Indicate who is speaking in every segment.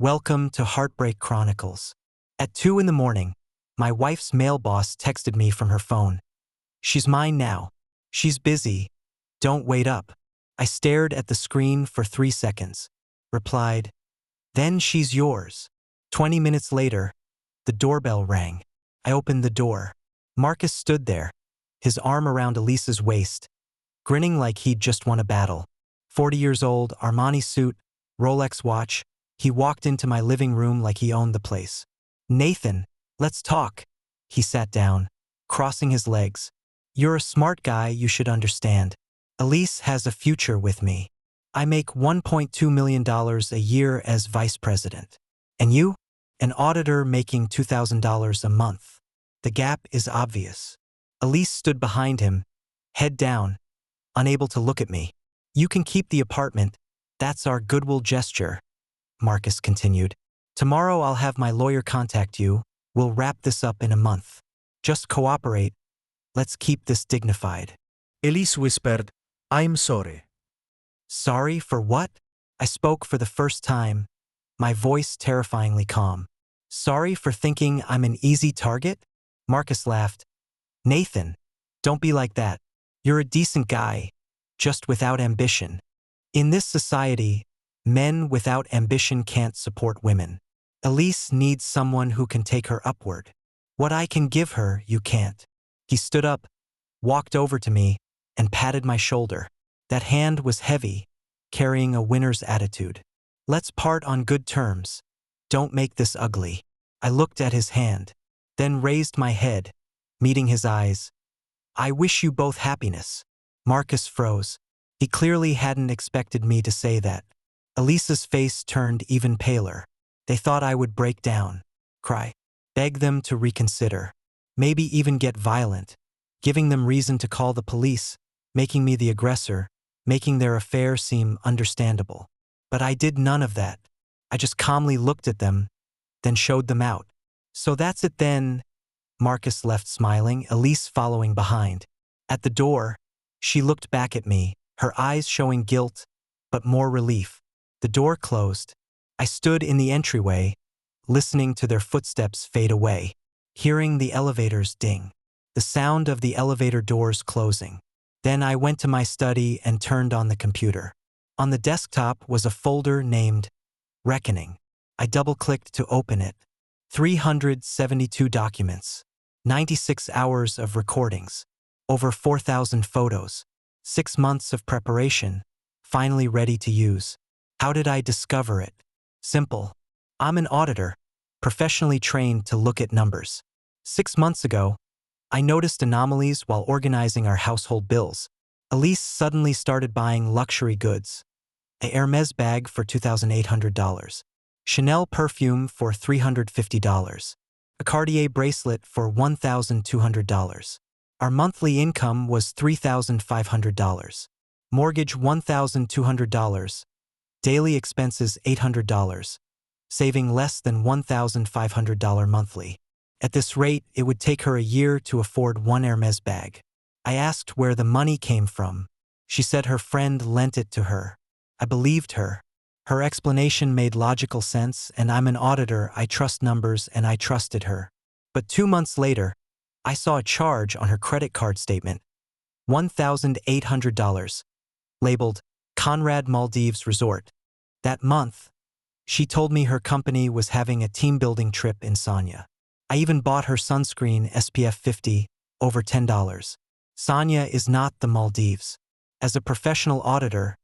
Speaker 1: Welcome to Heartbreak Chronicles. At 2 in the morning, my wife's mail boss texted me from her phone. She's mine now. She's busy. Don't wait up. I stared at the screen for 3 seconds. Replied, then she's yours. 20 minutes later, the doorbell rang. I opened the door. Marcus stood there, his arm around Elisa's waist, grinning like he'd just won a battle. 40 years old, Armani suit, Rolex watch. He walked into my living room like he owned the place. Nathan, let's talk. He sat down, crossing his legs. You're a smart guy, you should understand. Elise has a future with me. I make $1.2 million a year as vice president. And you? An auditor making $2,000 a month. The gap is obvious. Elise stood behind him, head down, unable to look at me. You can keep the apartment. That's our goodwill gesture, Marcus continued. Tomorrow I'll have my lawyer contact you. We'll wrap this up in a month. Just cooperate. Let's keep this dignified.
Speaker 2: Elise whispered, I'm sorry.
Speaker 1: Sorry for what? I spoke for the first time, my voice terrifyingly calm. Sorry for thinking I'm an easy target? Marcus laughed. Nathan, don't be like that. You're a decent guy, just without ambition. In this society, men without ambition can't support women. Elise needs someone who can take her upward. What I can give her, you can't. He stood up, walked over to me, and patted my shoulder. That hand was heavy, carrying a winner's attitude. Let's part on good terms. Don't make this ugly. I looked at his hand, then raised my head, meeting his eyes. I wish you both happiness. Marcus froze. He clearly hadn't expected me to say that. Elisa's face turned even paler. They thought I would break down, cry, beg them to reconsider, maybe even get violent, giving them reason to call the police, making me the aggressor, making their affair seem understandable. But I did none of that. I just calmly looked at them, then showed them out. So that's it then. Marcus left smiling, Elise following behind. At the door, she looked back at me, her eyes showing guilt, but more relief. The door closed. I stood in the entryway, listening to their footsteps fade away, hearing the elevators ding, the sound of the elevator doors closing. Then I went to my study and turned on the computer. On the desktop was a folder named Reckoning. I double-clicked to open it. 372 documents, 96 hours of recordings, over 4,000 photos, 6 months of preparation, finally ready to use. How did I discover it? Simple. I'm an auditor, professionally trained to look at numbers. 6 months ago, I noticed anomalies while organizing our household bills. Elise suddenly started buying luxury goods. A Hermes bag for $2,800. Chanel perfume for $350. A Cartier bracelet for $1,200. Our monthly income was $3,500. Mortgage $1,200. Daily expenses $800. Saving less than $1,500 monthly. At this rate, it would take her a year to afford one Hermes bag. I asked where the money came from. She said her friend lent it to her. I believed her. Her explanation made logical sense, and I'm an auditor, I trust numbers, and I trusted her. But 2 months later, I saw a charge on her credit card statement. $1,800, labeled Conrad Maldives Resort. That month, she told me her company was having a team-building trip in Sanya. I even bought her sunscreen SPF 50, over $10. Sanya is not the Maldives. As a professional auditor,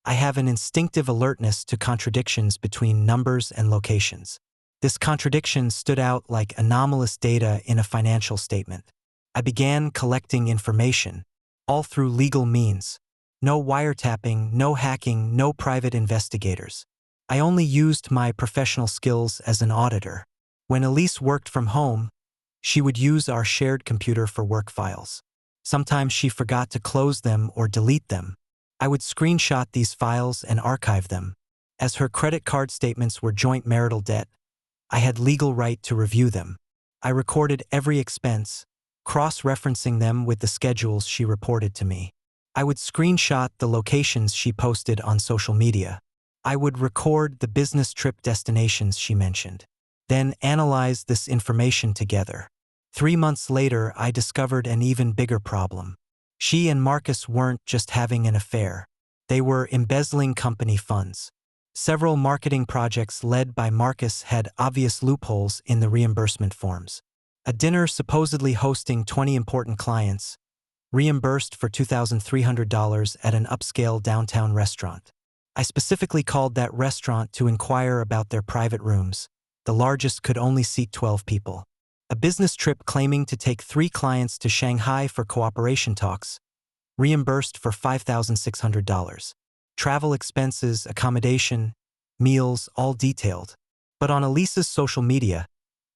Speaker 1: I have an instinctive alertness to contradictions between numbers and locations. This contradiction stood out like anomalous data in a financial statement. I began collecting information, all through legal means. No wiretapping, no hacking, no private investigators. I only used my professional skills as an auditor. When Elise worked from home, she would use our shared computer for work files. Sometimes she forgot to close them or delete them. I would screenshot these files and archive them. As her credit card statements were joint marital debt, I had legal right to review them. I recorded every expense, cross-referencing them with the schedules she reported to me. I would screenshot the locations she posted on social media. I would record the business trip destinations she mentioned, then analyze this information together. 3 months later, I discovered an even bigger problem. She and Marcus weren't just having an affair. They were embezzling company funds. Several marketing projects led by Marcus had obvious loopholes in the reimbursement forms. A dinner supposedly hosting 20 important clients, reimbursed for $2,300 at an upscale downtown restaurant. I specifically called that restaurant to inquire about their private rooms. The largest could only seat 12 people. A business trip claiming to take 3 clients to Shanghai for cooperation talks, reimbursed for $5,600. Travel expenses, accommodation, meals, all detailed. But on Elisa's social media,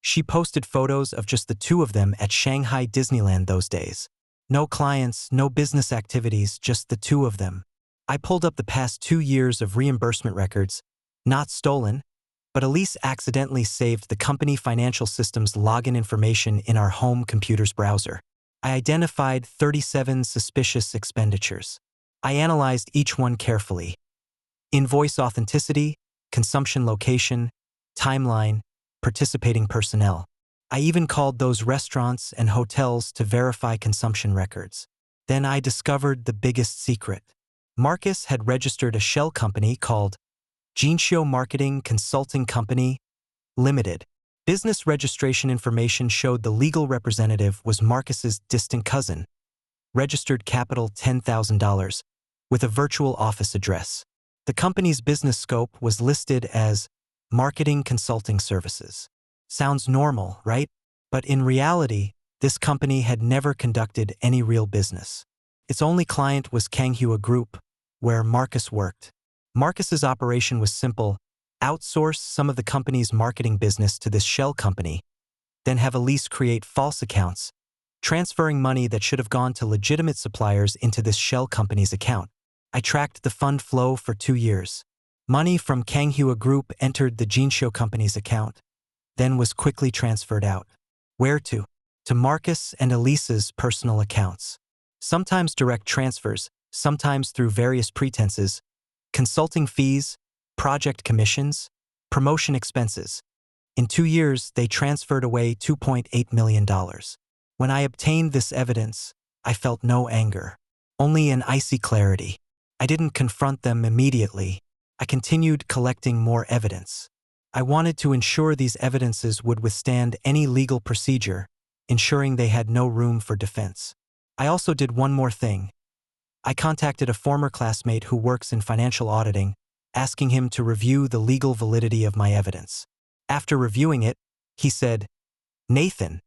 Speaker 1: she posted photos of just the 2 of them at Shanghai Disneyland those days. No clients, no business activities, just the 2 of them. I pulled up the past 2 years of reimbursement records, not stolen, but Elise accidentally saved the company financial system's login information in our home computer's browser. I identified 37 suspicious expenditures. I analyzed each one carefully. Invoice authenticity, consumption location, timeline, participating personnel. I even called those restaurants and hotels to verify consumption records. Then I discovered the biggest secret. Marcus had registered a shell company called Jinxiu Marketing Consulting Company, Limited. Business registration information showed the legal representative was Marcus's distant cousin, registered capital $10,000, with a virtual office address. The company's business scope was listed as marketing consulting services. Sounds normal, right? But in reality, this company had never conducted any real business. Its only client was Kanghua Group, where Marcus worked. Marcus's operation was simple: outsource some of the company's marketing business to this shell company, then have Elise create false accounts, transferring money that should have gone to legitimate suppliers into this shell company's account. I tracked the fund flow for 2 years. Money from Kanghua Group entered the Jinxiu company's account, then was quickly transferred out. Where to? To Marcus and Elisa's personal accounts. Sometimes direct transfers, sometimes through various pretenses: consulting fees, project commissions, promotion expenses. In 2 years, they transferred away $2.8 million. When I obtained this evidence, I felt no anger, only an icy clarity. I didn't confront them immediately. I continued collecting more evidence. I wanted to ensure these evidences would withstand any legal procedure, ensuring they had no room for defense. I also did one more thing. I contacted a former classmate who works in financial auditing, asking him to review the legal validity of my evidence. After reviewing it, he said, "Nathan,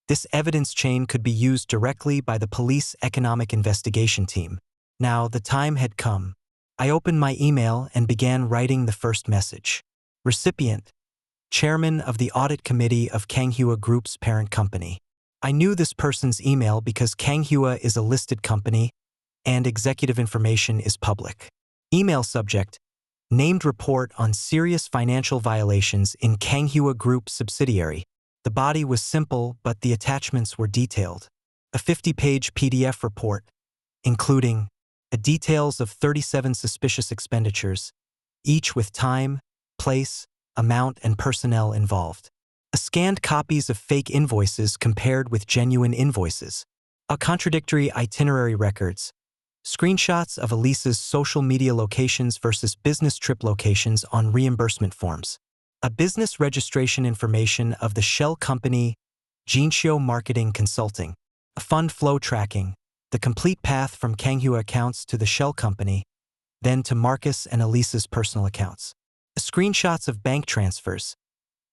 Speaker 1: this evidence chain could be used directly by the police economic investigation team." Now the time had come. I opened my email and began writing the first message. Recipient: Chairman of the Audit Committee of Kanghua Group's parent company. I knew this person's email because Kanghua is a listed company and executive information is public. Email subject: named report on serious financial violations in Kanghua Group subsidiary. The body was simple, but the attachments were detailed. A 50-page PDF report, including details of 37 suspicious expenditures, each with time, place, amount, and personnel involved. Scanned copies of fake invoices compared with genuine invoices. Contradictory itinerary records. Screenshots of Elisa's social media locations versus business trip locations on reimbursement forms. A business registration information of the shell company Jinxiu Marketing Consulting. A fund flow tracking. The complete path from Kanghua accounts to the shell company, then to Marcus and Elisa's personal accounts. Screenshots of bank transfers.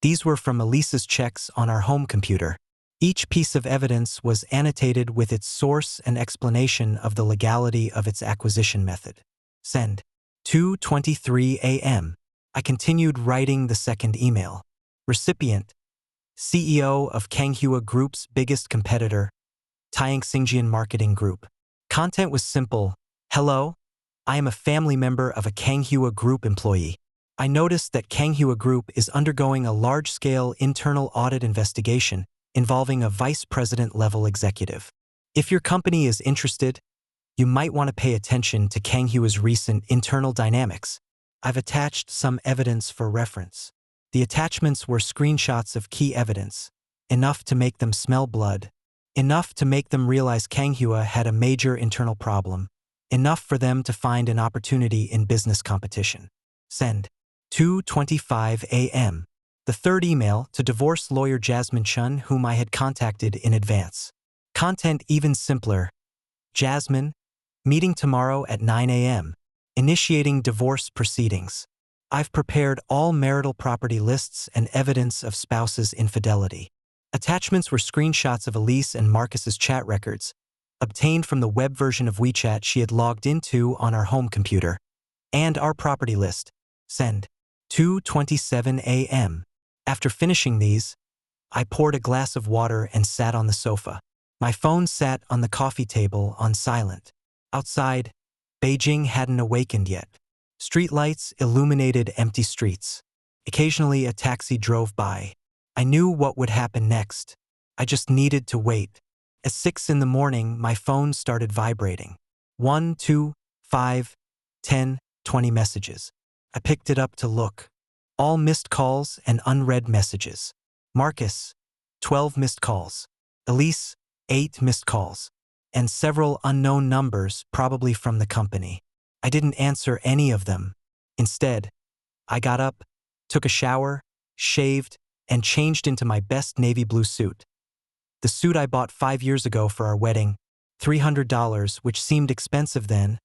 Speaker 1: These were from Elisa's checks on our home computer. Each piece of evidence was annotated with its source and explanation of the legality of its acquisition method. Send. 2:23 a.m. I continued writing the second email. Recipient: CEO of Kanghua Group's biggest competitor, Taiyang Xingjian Marketing Group. Content was simple. Hello, I am a family member of a Kanghua Group employee. I noticed that Kanghua Group is undergoing a large-scale internal audit investigation involving a vice president-level executive. If your company is interested, you might want to pay attention to Kanghua's recent internal dynamics. I've attached some evidence for reference. The attachments were screenshots of key evidence, enough to make them smell blood, enough to make them realize Kanghua had a major internal problem, enough for them to find an opportunity in business competition. Send. 2:25 a.m. The third email to divorce lawyer Jasmine Chun, whom I had contacted in advance. Content even simpler. Jasmine, meeting tomorrow at 9 a.m. Initiating divorce proceedings. I've prepared all marital property lists and evidence of spouse's infidelity. Attachments were screenshots of Elise and Marcus's chat records, obtained from the web version of WeChat she had logged into on our home computer, and our property list. Send. 2:27 a.m. After finishing these, I poured a glass of water and sat on the sofa. My phone sat on the coffee table on silent. Outside, Beijing hadn't awakened yet. Streetlights illuminated empty streets. Occasionally a taxi drove by. I knew what would happen next. I just needed to wait. At 6 in the morning, my phone started vibrating. 1, 2, 5, 10, 20 messages. I picked it up to look. All missed calls and unread messages. Marcus, 12 missed calls. Elise, 8 missed calls. And several unknown numbers, probably from the company. I didn't answer any of them. Instead, I got up, took a shower, shaved, and changed into my best navy blue suit. The suit I bought 5 years ago for our wedding, $300, which seemed expensive then,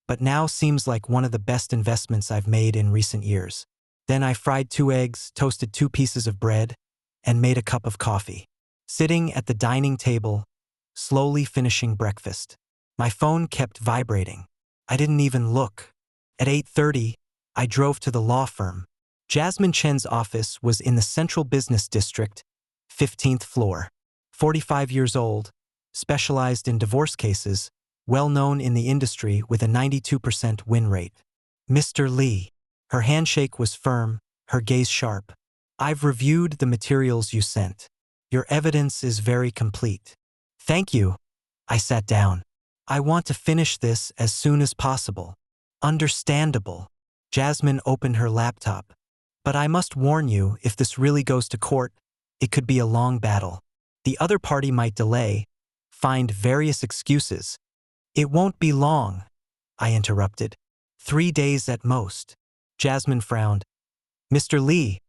Speaker 1: but now seems like one of the best investments I've made in recent years. Then I fried 2 eggs, toasted 2 pieces of bread, and made a cup of coffee. Sitting at the dining table, slowly finishing breakfast. My phone kept vibrating. I didn't even look. At 8:30, I drove to the law firm. Jasmine Chen's office was in the Central Business District, 15th floor. 45 years old, specialized in divorce cases, well known in the industry with a 92% win rate. Mr. Lee. Her handshake was firm, her gaze sharp. I've reviewed the materials you sent. Your evidence is very complete. Thank you. I sat down. I want to finish this as soon as possible. Understandable. Jasmine opened her laptop. But I must warn you, if this really goes to court, it could be a long battle. The other party might delay, find various excuses. It won't be long, I interrupted. 3 days at most. Jasmine frowned. Mr. Lee,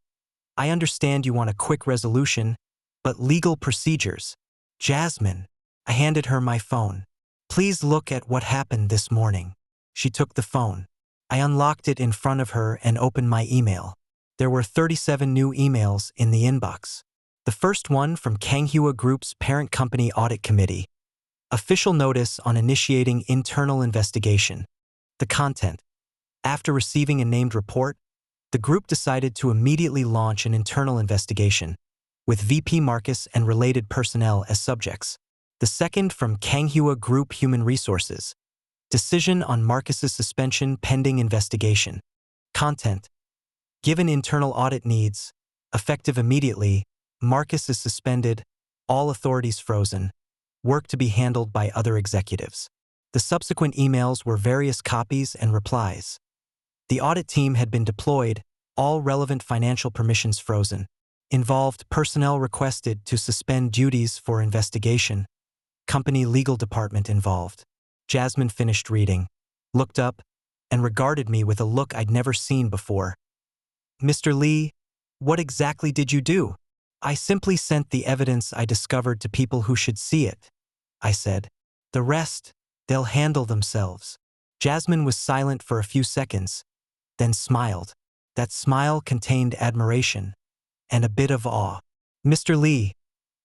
Speaker 1: I understand you want a quick resolution, but legal procedures. Jasmine, I handed her my phone. Please look at what happened this morning. She took the phone. I unlocked it in front of her and opened my email. There were 37 new emails in the inbox. The first one from Kanghua Group's parent company audit committee. Official notice on initiating internal investigation. The content. After receiving a named report, the group decided to immediately launch an internal investigation, with VP Marcus and related personnel as subjects. The second from Kanghua Group Human Resources. Decision on Marcus's suspension pending investigation. Content. Given internal audit needs, effective immediately, Marcus is suspended, all authorities frozen, work to be handled by other executives. The subsequent emails were various copies and replies. The audit team had been deployed, all relevant financial permissions frozen. Involved personnel requested to suspend duties for investigation. Company legal department involved. Jasmine finished reading, looked up, and regarded me with a look I'd never seen before. Mr. Lee, what exactly did you do? I simply sent the evidence I discovered to people who should see it, I said. The rest, they'll handle themselves. Jasmine was silent for a few seconds, then smiled. That smile contained admiration and a bit of awe. Mr. Lee,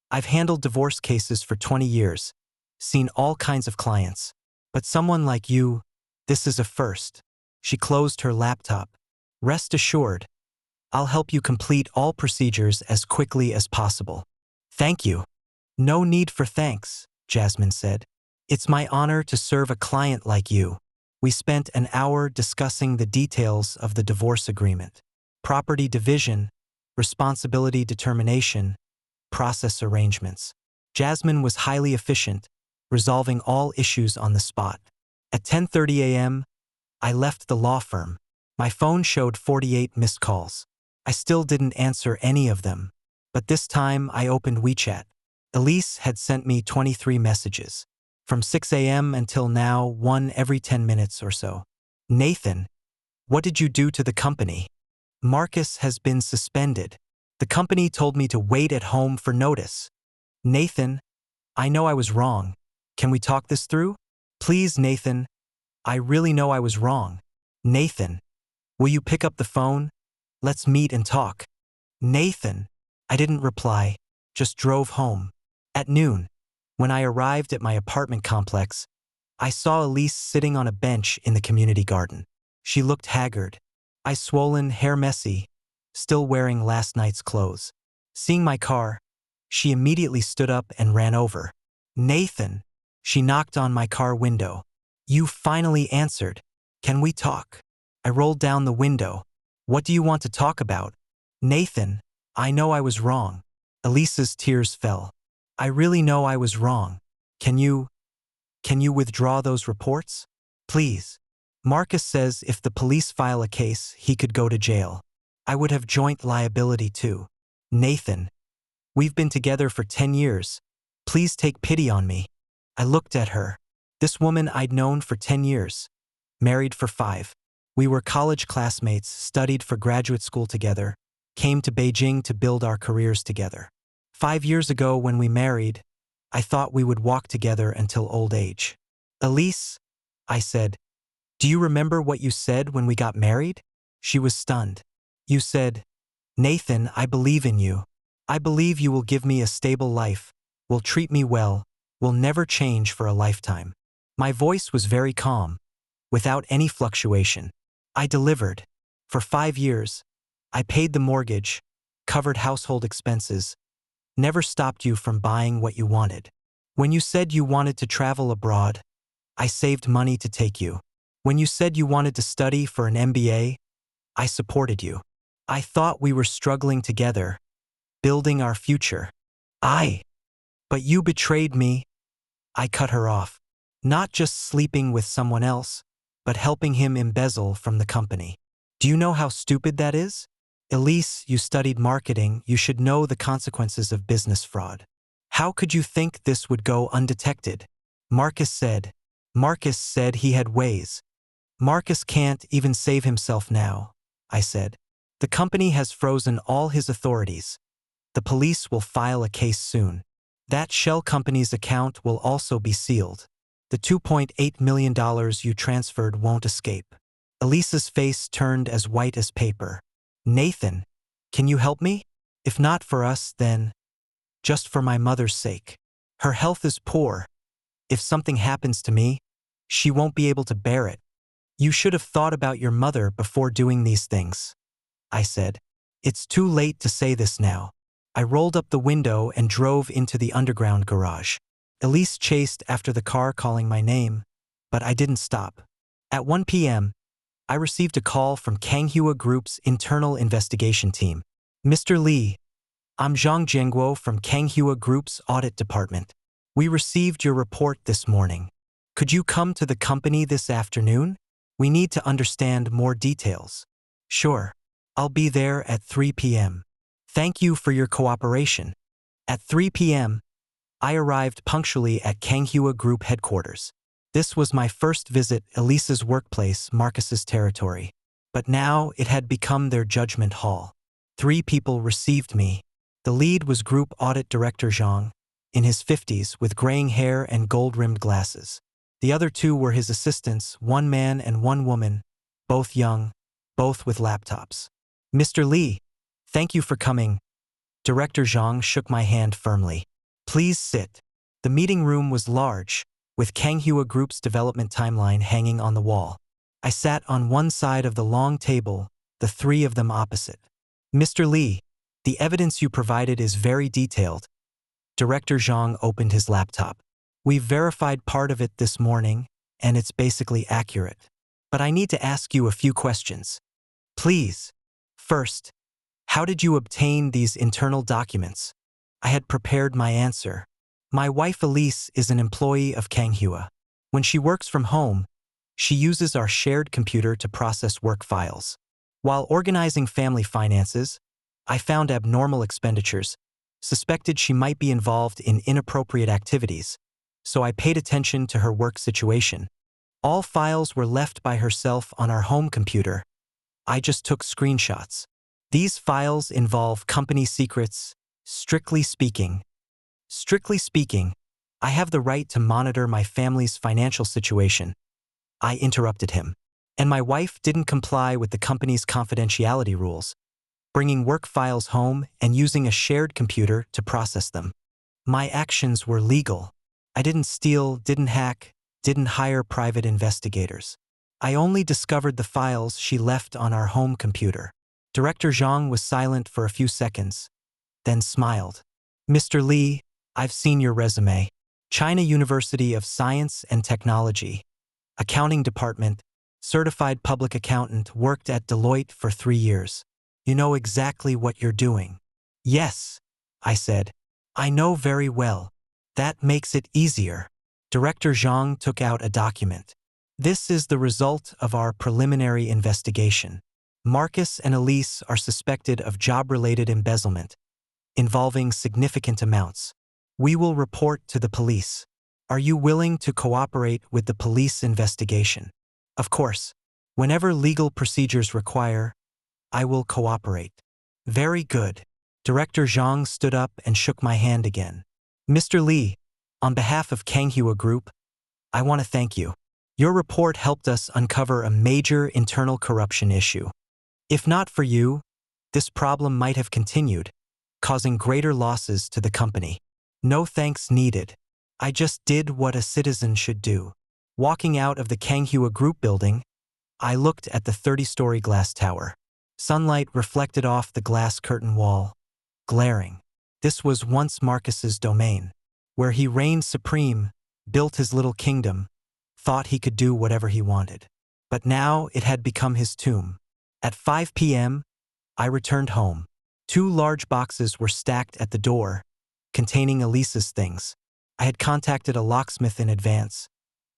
Speaker 1: I've handled divorce cases for 20 years, seen all kinds of clients, but someone like you, this is a first. She closed her laptop. Rest assured, I'll help you complete all procedures as quickly as possible. Thank you. No need for thanks, Jasmine said. It's my honor to serve a client like you. We spent an hour discussing the details of the divorce agreement. Property division, responsibility determination, process arrangements. Jasmine was highly efficient, resolving all issues on the spot. At 10:30 a.m., I left the law firm. My phone showed 48 missed calls. I still didn't answer any of them. But this time I opened WeChat. Elise had sent me 23 messages. From 6 a.m. until now, one every 10 minutes or so. Nathan, what did you do to the company? Marcus has been suspended. The company told me to wait at home for notice. Nathan, I know I was wrong. Can we talk this through? Please, Nathan. I really know I was wrong. Nathan, will you pick up the phone? Let's meet and talk. Nathan. I didn't reply, just drove home. At noon, when I arrived at my apartment complex, I saw Elise sitting on a bench in the community garden. She looked haggard, eyes swollen, hair messy, still wearing last night's clothes. Seeing my car, she immediately stood up and ran over. Nathan, she knocked on my car window. You finally answered. Can we talk? I rolled down the window. What do you want to talk about? Nathan, I know I was wrong. Elise's tears fell. I really know I was wrong. Can you withdraw those reports? Please. Marcus says if the police file a case, he could go to jail. I would have joint liability too. Nathan, we've been together for 10 years. Please take pity on me. I looked at her. This woman I'd known for 10 years. Married for 5. We were college classmates, studied for graduate school together, came to Beijing to build our careers together. 5 years ago when we married, I thought we would walk together until old age. Elise, I said, do you remember what you said when we got married? She was stunned. You said, Nathan, I believe in you. I believe you will give me a stable life, will treat me well, will never change for a lifetime. My voice was very calm, without any fluctuation. I delivered. For 5 years, I paid the mortgage, covered household expenses, never stopped you from buying what you wanted. When you said you wanted to travel abroad, I saved money to take you. When you said you wanted to study for an MBA, I supported you. I thought we were struggling together, building our future. But you betrayed me. I cut her off. Not just sleeping with someone else, but helping him embezzle from the company. Do you know how stupid that is? Elise, you studied marketing, you should know the consequences of business fraud. How could you think this would go undetected? Marcus said he had ways. Marcus can't even save himself now, I said. The company has frozen all his authorities. The police will file a case soon. That shell company's account will also be sealed. The $2.8 million you transferred won't escape. Elisa's face turned as white as paper. Nathan, can you help me? If not for us, then just for my mother's sake. Her health is poor. If something happens to me, she won't be able to bear it. You should have thought about your mother before doing these things, I said. It's too late to say this now. I rolled up the window and drove into the underground garage. Elise chased after the car calling my name, but I didn't stop. At 1 p.m., I received a call from Kanghua Group's internal investigation team. Mr. Lee, I'm Zhang Jianguo from Kanghua Group's audit department. We received your report this morning. Could you come to the company this afternoon? We need to understand more details. Sure. I'll be there at 3 p.m. Thank you for your cooperation. At 3 p.m., I arrived punctually at Kanghua Group headquarters. This was my first visit Elisa's workplace, Marcus's territory. But now it had become their judgment hall. 3 people received me. The lead was Group Audit Director Zhang, in his 50s with graying hair and gold-rimmed glasses. The other 2 were his assistants, 1 man and 1 woman, both young, both with laptops. Mr. Lee, thank you for coming. Director Zhang shook my hand firmly. Please sit. The meeting room was large, with Kanghua Group's development timeline hanging on the wall. I sat on one side of the long table, the 3 of them opposite. Mr. Lee, the evidence you provided is very detailed. Director Zhang opened his laptop. We've verified part of it this morning, and it's basically accurate. But I need to ask you a few questions. Please. First, how did you obtain these internal documents? I had prepared my answer. My wife Elise is an employee of Kanghua. When she works from home, She uses our shared computer to process work files. While organizing family finances, I found abnormal expenditures, suspected she might be involved in inappropriate activities, so I paid attention to her work situation. All files were left by herself on our home computer. I just took screenshots. These files involve company secrets. Strictly speaking, I have the right to monitor my family's financial situation. I interrupted him. And my wife didn't comply with the company's confidentiality rules, bringing work files home and using a shared computer to process them. My actions were legal. I didn't steal, didn't hack, didn't hire private investigators. I only discovered the files she left on our home computer. Director Zhang was silent for a few seconds, then smiled. Mr. Li, I've seen your resume. China University of Science and Technology. Accounting Department, certified public accountant, worked at Deloitte for 3 years. You know exactly what you're doing. Yes, I said. I know very well. That makes it easier. Director Zhang took out a document. This is the result of our preliminary investigation. Marcus and Elise are suspected of job-related embezzlement, involving significant amounts. We will report to the police. Are you willing to cooperate with the police investigation? Of course. Whenever legal procedures require, I will cooperate. Very good. Director Zhang stood up and shook my hand again. Mr. Li, on behalf of Kanghua Group, I want to thank you. Your report helped us uncover a major internal corruption issue. If not for you, this problem might have continued, causing greater losses to the company. No thanks needed. I just did what a citizen should do. Walking out of the Kanghua Group building, I looked at the 30-story glass tower. Sunlight reflected off the glass curtain wall, glaring. This was once Marcus's domain, where he reigned supreme, built his little kingdom, thought he could do whatever he wanted. But now it had become his tomb. At 5 p.m., I returned home. 2 large boxes were stacked at the door, containing Elisa's things. I had contacted a locksmith in advance,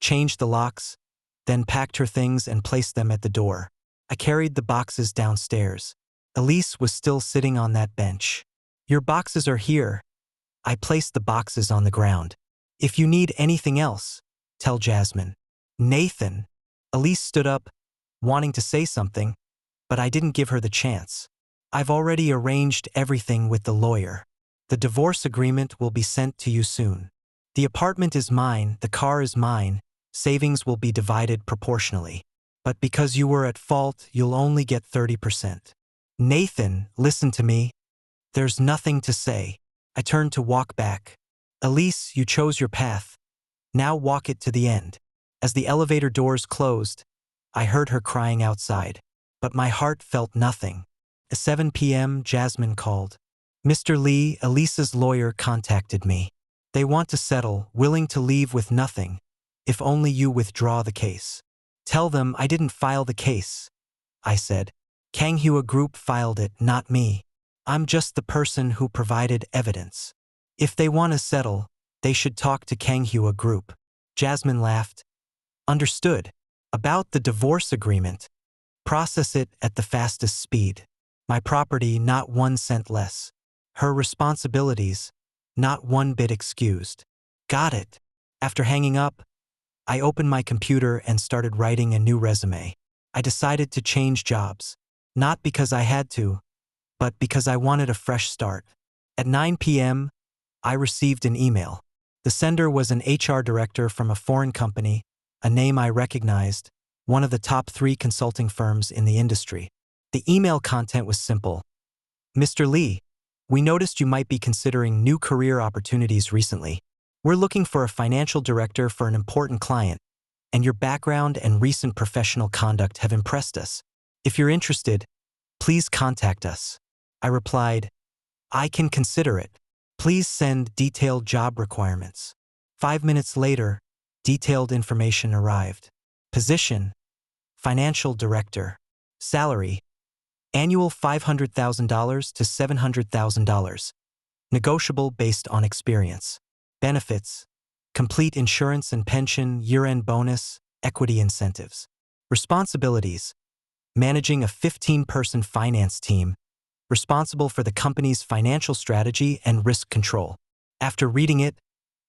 Speaker 1: changed the locks, then packed her things and placed them at the door. I carried the boxes downstairs. Elise was still sitting on that bench. Your boxes are here. I placed the boxes on the ground. If you need anything else, tell Jasmine. Nathan. Elise stood up, wanting to say something, but I didn't give her the chance. I've already arranged everything with the lawyer. The divorce agreement will be sent to you soon. The apartment is mine, the car is mine, savings will be divided proportionally. But because you were at fault, you'll only get 30%. Nathan, listen to me. There's nothing to say. I turned to walk back. Elise, you chose your path. Now walk it to the end. As the elevator doors closed, I heard her crying outside. But my heart felt nothing. At 7 p.m., Jasmine called. Mr. Li, Elisa's lawyer contacted me. They want to settle, willing to leave with nothing, if only you withdraw the case. Tell them I didn't file the case, I said. Kanghua Group filed it, not me. I'm just the person who provided evidence. If they want to settle, they should talk to Kanghua Group. Jasmine laughed. Understood. About the divorce agreement. Process it at the fastest speed. My property, not 1 cent less. Her responsibilities, not 1 bit excused. Got it. After hanging up, I opened my computer and started writing a new resume. I decided to change jobs. Not because I had to, but because I wanted a fresh start. At 9 p.m., I received an email. The sender was an HR director from a foreign company, a name I recognized, one of the top 3 consulting firms in the industry. The email content was simple. Mr. Li, we noticed you might be considering new career opportunities recently. We're looking for a financial director for an important client, and your background and recent professional conduct have impressed us. If you're interested, please contact us. I replied, I can consider it. Please send detailed job requirements. 5 minutes later, detailed information arrived. Position, financial director. Salary, annual $500,000 to $700,000. Negotiable based on experience. Benefits, complete insurance and pension, year-end bonus, equity incentives. Responsibilities: managing a 15-person finance team, responsible for the company's financial strategy and risk control. After reading it,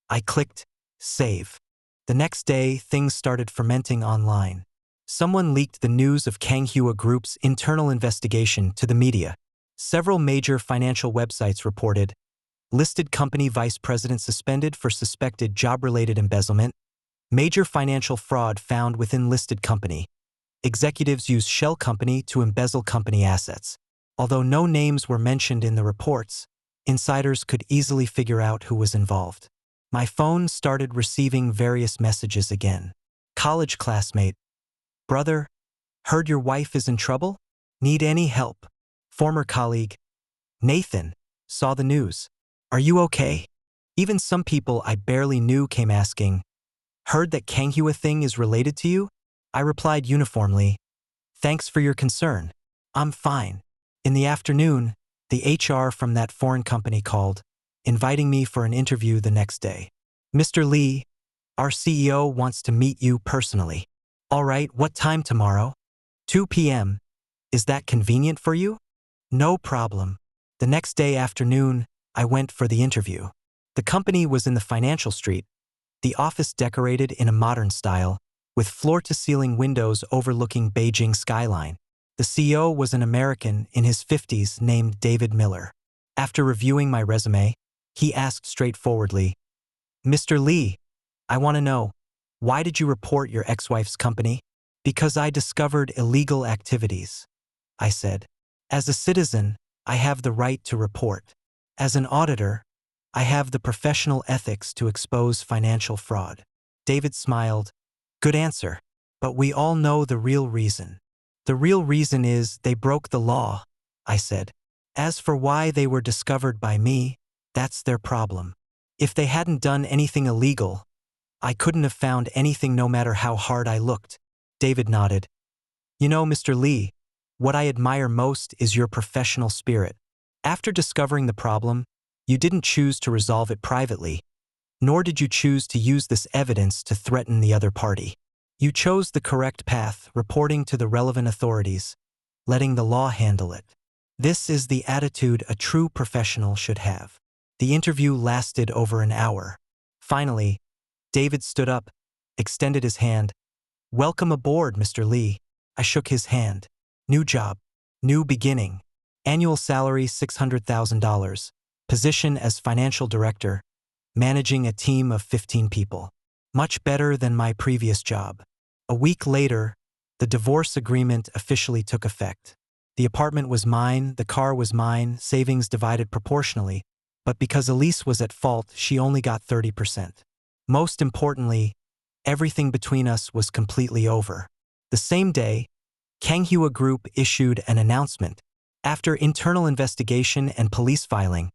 Speaker 1: I clicked Save. The next day, things started fermenting online. Someone leaked the news of Kanghua Group's internal investigation to the media. Several major financial websites reported listed company vice president suspended for suspected job-related embezzlement, major financial fraud found within listed company, executives use shell company to embezzle company assets. Although no names were mentioned in the reports, insiders could easily figure out who was involved. My phone started receiving various messages again. College classmate: brother, heard your wife is in trouble? Need any help? Former colleague: Nathan, saw the news. Are you okay? Even some people I barely knew came asking, heard that Kanghua thing is related to you? I replied uniformly, thanks for your concern. I'm fine. In the afternoon, the HR from that foreign company called, inviting me for an interview the next day. Mr. Lee, our CEO wants to meet you personally. All right, what time tomorrow? 2 p.m. Is that convenient for you? No problem. The next day afternoon, I went for the interview. The company was in the financial street, the office decorated in a modern style, with floor-to-ceiling windows overlooking Beijing skyline. The CEO was an American in his 50s named David Miller. After reviewing my resume, he asked straightforwardly, Mr. Lee, I want to know, why did you report your ex-wife's company? Because I discovered illegal activities, I said. As a citizen, I have the right to report. As an auditor, I have the professional ethics to expose financial fraud. David smiled. Good answer. But we all know the real reason. The real reason is they broke the law, I said. As for why they were discovered by me, that's their problem. If they hadn't done anything illegal, I couldn't have found anything no matter how hard I looked. David nodded. You know, Mr. Lee, what I admire most is your professional spirit. After discovering the problem, you didn't choose to resolve it privately, nor did you choose to use this evidence to threaten the other party. You chose the correct path, reporting to the relevant authorities, letting the law handle it. This is the attitude a true professional should have. The interview lasted over an hour. Finally, David stood up, extended his hand. Welcome aboard, Mr. Lee. I shook his hand. New job, new beginning. Annual salary $600,000. Position as financial director, managing a team of 15 people. Much better than my previous job. A week later, the divorce agreement officially took effect. The apartment was mine, the car was mine, savings divided proportionally, but because Elise was at fault, she only got 30%. Most importantly, everything between us was completely over. The same day, Kanghua Group issued an announcement. After internal investigation and police filing,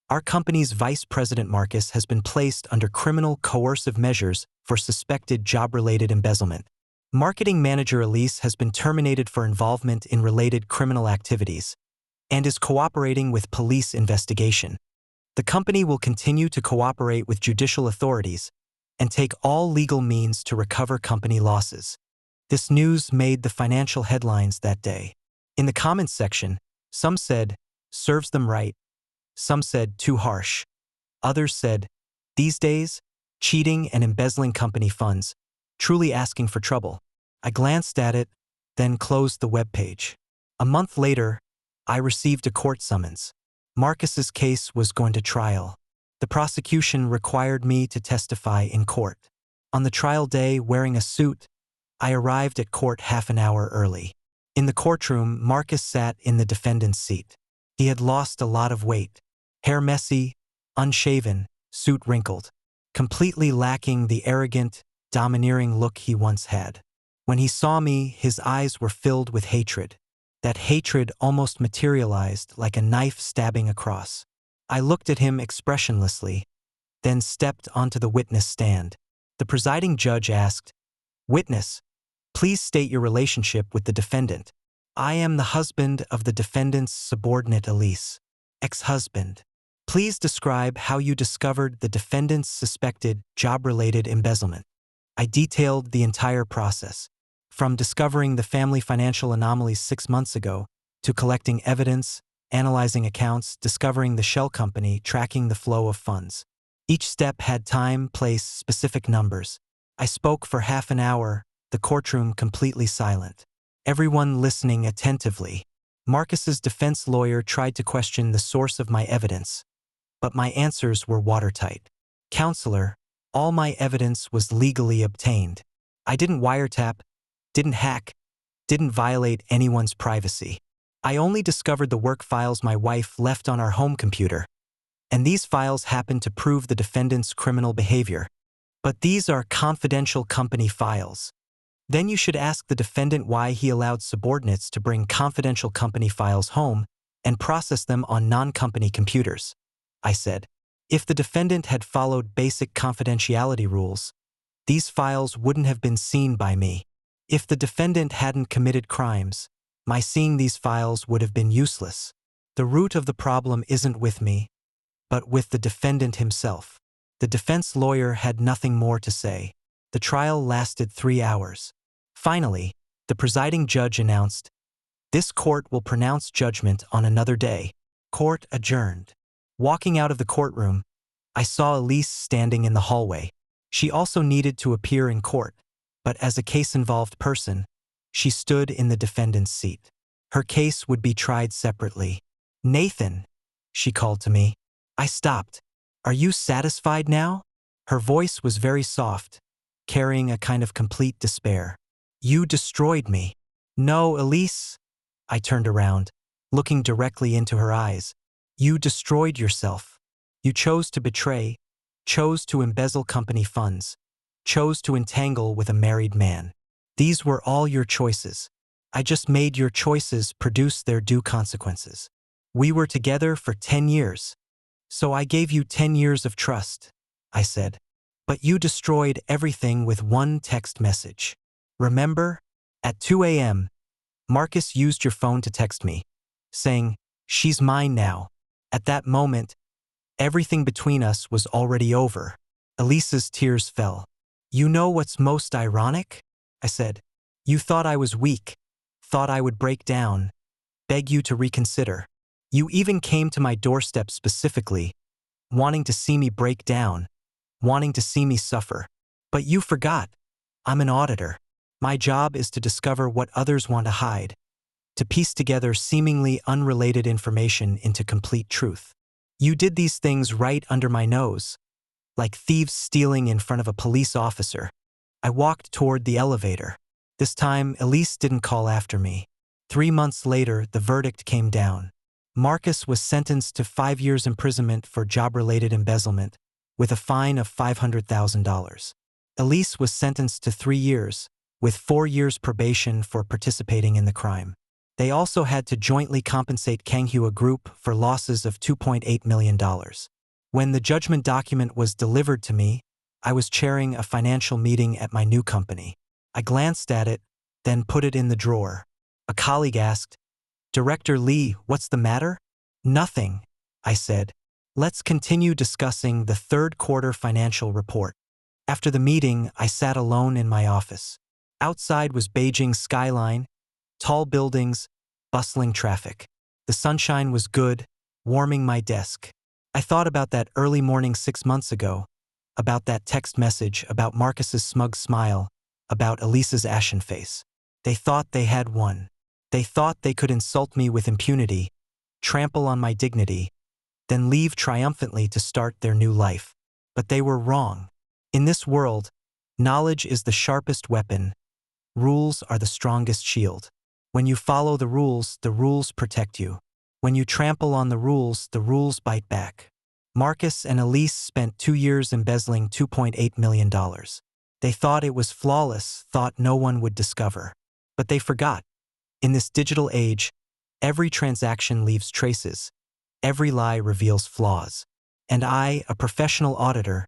Speaker 1: our company's vice president Marcus has been placed under criminal coercive measures for suspected job-related embezzlement. Marketing manager Elise has been terminated for involvement in related criminal activities and is cooperating with police investigation. The company will continue to cooperate with judicial authorities and take all legal means to recover company losses. This news made the financial headlines that day. In the comments section, some said, serves them right. Some said, too harsh. Others said, these days, cheating and embezzling company funds, truly asking for trouble. I glanced at it, then closed the webpage. A month later, I received a court summons. Marcus's case was going to trial. The prosecution required me to testify in court. On the trial day, wearing a suit, I arrived at court half an hour early. In the courtroom, Marcus sat in the defendant's seat. He had lost a lot of weight. Hair messy, unshaven, suit wrinkled, completely lacking the arrogant, domineering look he once had. When he saw me, his eyes were filled with hatred. That hatred almost materialized like a knife stabbing across. I looked at him expressionlessly, then stepped onto the witness stand. The presiding judge asked, "Witness, please state your relationship with the defendant." "I am the husband of the defendant's subordinate Elise." "Ex-husband. Please describe how you discovered the defendant's suspected job-related embezzlement." I detailed the entire process, from discovering the family financial anomalies 6 months ago, to collecting evidence, analyzing accounts, discovering the shell company, tracking the flow of funds. Each step had time, place, specific numbers. I spoke for half an hour, the courtroom completely silent. Everyone listening attentively. Marcus's defense lawyer tried to question the source of my evidence, but my answers were watertight. Counselor, all my evidence was legally obtained. I didn't wiretap, didn't hack, didn't violate anyone's privacy. I only discovered the work files my wife left on our home computer, and these files happened to prove the defendant's criminal behavior. But these are confidential company files. Then you should ask the defendant why he allowed subordinates to bring confidential company files home and process them on non-company computers, I said. If the defendant had followed basic confidentiality rules, these files wouldn't have been seen by me. If the defendant hadn't committed crimes, my seeing these files would have been useless. The root of the problem isn't with me, but with the defendant himself. The defense lawyer had nothing more to say. The trial lasted 3 hours. Finally, the presiding judge announced, "This court will pronounce judgment on another day." Court adjourned. Walking out of the courtroom, I saw Elise standing in the hallway. She also needed to appear in court, but as a case-involved person, she stood in the defendant's seat. Her case would be tried separately. "Nathan," she called to me. I stopped. "Are you satisfied now?" Her voice was very soft, carrying a kind of complete despair. "You destroyed me." "No, Elise." I turned around, looking directly into her eyes. "You destroyed yourself. You chose to betray, chose to embezzle company funds, chose to entangle with a married man. These were all your choices. I just made your choices produce their due consequences. We were together for 10 years. So I gave you 10 years of trust," I said. "But you destroyed everything with one text message. Remember? At 2 a.m., Marcus used your phone to text me, saying, 'She's mine now.' At that moment, everything between us was already over." Elise's tears fell. "You know what's most ironic?" I said. "You thought I was weak, thought I would break down, beg you to reconsider. You even came to my doorstep specifically, wanting to see me break down, wanting to see me suffer. But you forgot. I'm an auditor. My job is to discover what others want to hide, to piece together seemingly unrelated information into complete truth. You did these things right under my nose, like thieves stealing in front of a police officer." I walked toward the elevator. This time, Elise didn't call after me. 3 months later, the verdict came down. Marcus was sentenced to 5 years imprisonment for job-related embezzlement, with a fine of $500,000. Elise was sentenced to 3 years, with 4 years probation for participating in the crime. They also had to jointly compensate Kanghua Group for losses of $2.8 million. When the judgment document was delivered to me, I was chairing a financial meeting at my new company. I glanced at it, then put it in the drawer. A colleague asked, "Director Lee, what's the matter?" "Nothing," I said. "Let's continue discussing the third quarter financial report." After the meeting, I sat alone in my office. Outside was Beijing's skyline, tall buildings, bustling traffic. The sunshine was good, warming my desk. I thought about that early morning 6 months ago, about that text message, about Marcus's smug smile, about Elise's ashen face. They thought they had won. They thought they could insult me with impunity, trample on my dignity, then leave triumphantly to start their new life. But they were wrong. In this world, knowledge is the sharpest weapon. Rules are the strongest shield. When you follow the rules protect you. When you trample on the rules bite back. Marcus and Elise spent 2 years embezzling $2.8 million. They thought it was flawless, thought no one would discover. But they forgot. In this digital age, every transaction leaves traces. Every lie reveals flaws. And I, a professional auditor,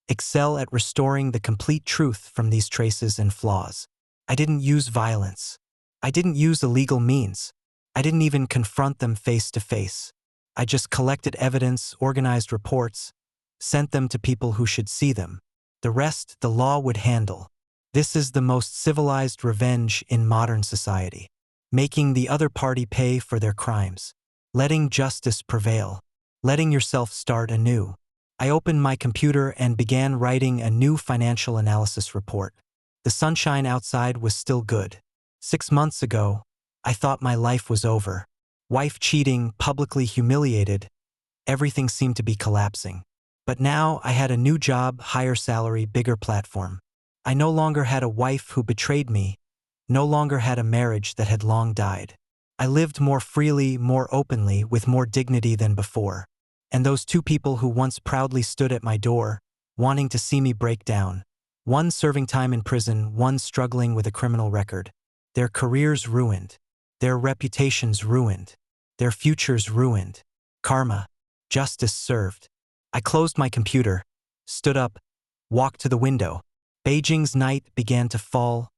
Speaker 1: excel at restoring the complete truth from these traces and flaws. I didn't use violence. I didn't use illegal means. I didn't even confront them face to face. I just collected evidence, organized reports, sent them to people who should see them. The rest the law would handle. This is the most civilized revenge in modern society. Making the other party pay for their crimes. Letting justice prevail. Letting yourself start anew. I opened my computer and began writing a new financial analysis report. The sunshine outside was still good. 6 months ago, I thought my life was over. Wife cheating, publicly humiliated, everything seemed to be collapsing. But now I had a new job, higher salary, bigger platform. I no longer had a wife who betrayed me, no longer had a marriage that had long died. I lived more freely, more openly, with more dignity than before. And those two people who once proudly stood at my door, wanting to see me break down, one serving time in prison, one struggling with a criminal record, their careers ruined, their reputations ruined, their futures ruined. Karma. Justice served. I closed my computer, stood up, walked to the window. Beijing's night began to fall,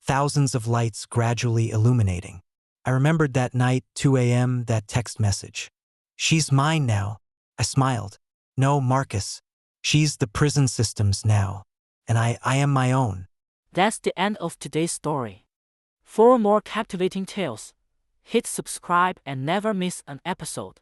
Speaker 1: thousands of lights gradually illuminating. I remembered that night, 2 a.m., that text message. She's mine now. I smiled. No, Marcus. She's the prison system's now. And I am my own.
Speaker 3: That's the end of today's story. For more captivating tales, hit subscribe and never miss an episode.